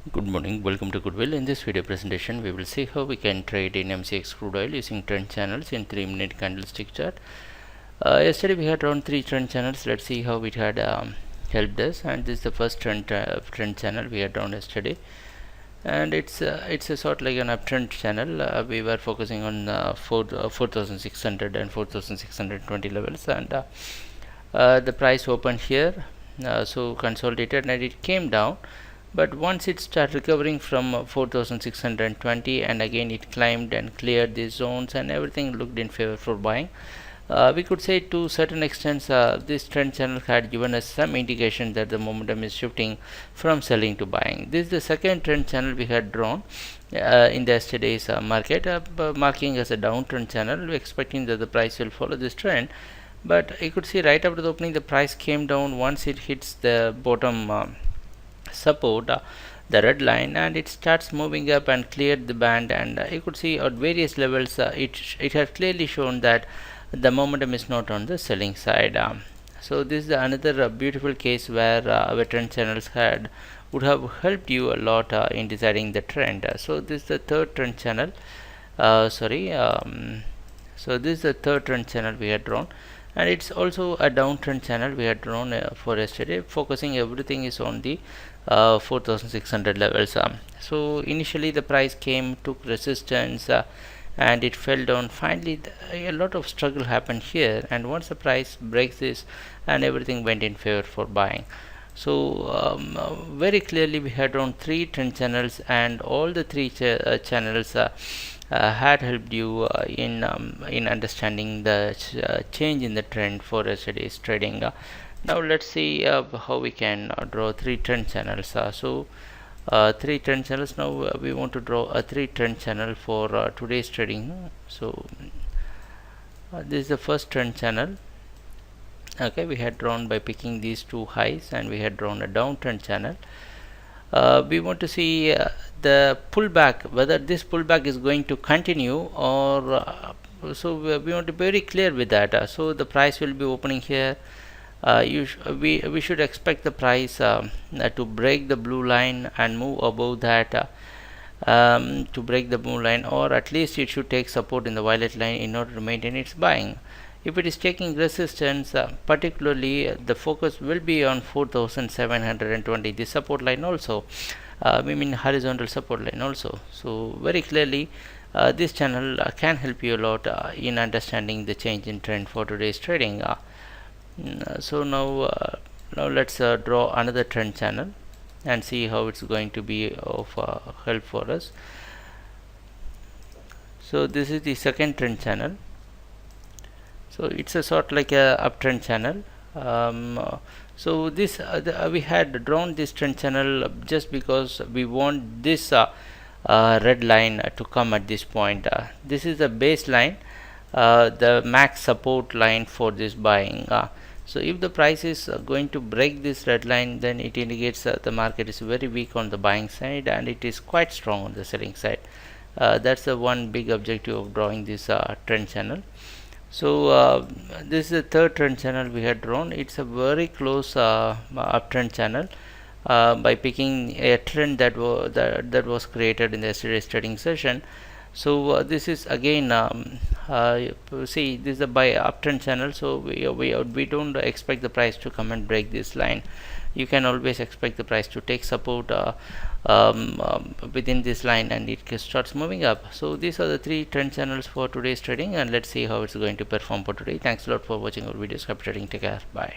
Good morning, welcome to Goodwill. In this video presentation, we will see how we can trade in Mcx Crude oil using trend channels in 3-minute candlestick chart. Yesterday we had around 3 trend channels. Let's see how it had helped us. And this is the first trend channel we had drawn yesterday. And it's a sort like an uptrend channel. We were focusing on 4,600 and 4,620 levels, and the price opened here, so consolidated, and it came down. But once it started recovering from 4,620, and again it climbed and cleared these zones, and everything looked in favor for buying. We could say to certain extents this trend channel had given us some indication that the momentum is shifting from selling to buying. This is the second trend channel we had drawn in the yesterday's market, marking as a downtrend channel, expecting that the price will follow this trend. But you could see right after the opening the price came down once it hits the bottom support, the red line, and it starts moving up and cleared the band. And you could see at various levels it has clearly shown that the momentum is not on the selling side. So this is another beautiful case where our trend channels would have helped you a lot in deciding the trend. So this is the third trend channel. So this is the third trend channel we had drawn, and it's also a downtrend channel we had drawn for yesterday, focusing everything is on the 4,600 levels. So initially the price took resistance, and it fell down. Finally a lot of struggle happened here, and once the price breaks this, and everything went in favor for buying. So very clearly we had around 3 trend channels, and all the 3 channels had helped you in understanding the change in the trend for yesterday's trading. Now let's see how we can draw 3 trend channels. 3 trend channels. Now we want to draw a 3 trend channel for today's trading. So this is the first trend channel. Okay, we had drawn by picking these 2 highs, and we had drawn a downtrend channel. We want to see the pullback, whether this pullback is going to continue, or so we want to be very clear with that. So the price will be opening here. We should expect the price to break the blue line and move above that, to break the blue line, or at least it should take support in the violet line in order to maintain its buying. If it is taking resistance, particularly the focus will be on 4,720, the support line also, we mean horizontal support line also. So very clearly this channel can help you a lot in understanding the change in trend for today's trading. So now let's draw another trend channel and see how it's going to be of help for us. So this is the second trend channel. So it's a sort like a uptrend channel. So this we had drawn this trend channel just because we want this red line to come at this point. This is the baseline, the max support line for this buying. So if the price is going to break this red line, then it indicates the market is very weak on the buying side, and it is quite strong on the selling side. That's the one big objective of drawing this trend channel. So this is the third trend channel we had drawn. It's a very close uptrend channel by picking a trend that was created in the yesterday's trading session. So this is again see, this is a buy uptrend channel. So we don't expect the price to come and break this line. You can always expect the price to take support within this line, and it starts moving up. So these are the 3 trend channels for today's trading, and let's see how it's going to perform for today. Thanks a lot for watching our videos. Happy trading. Take care. Bye.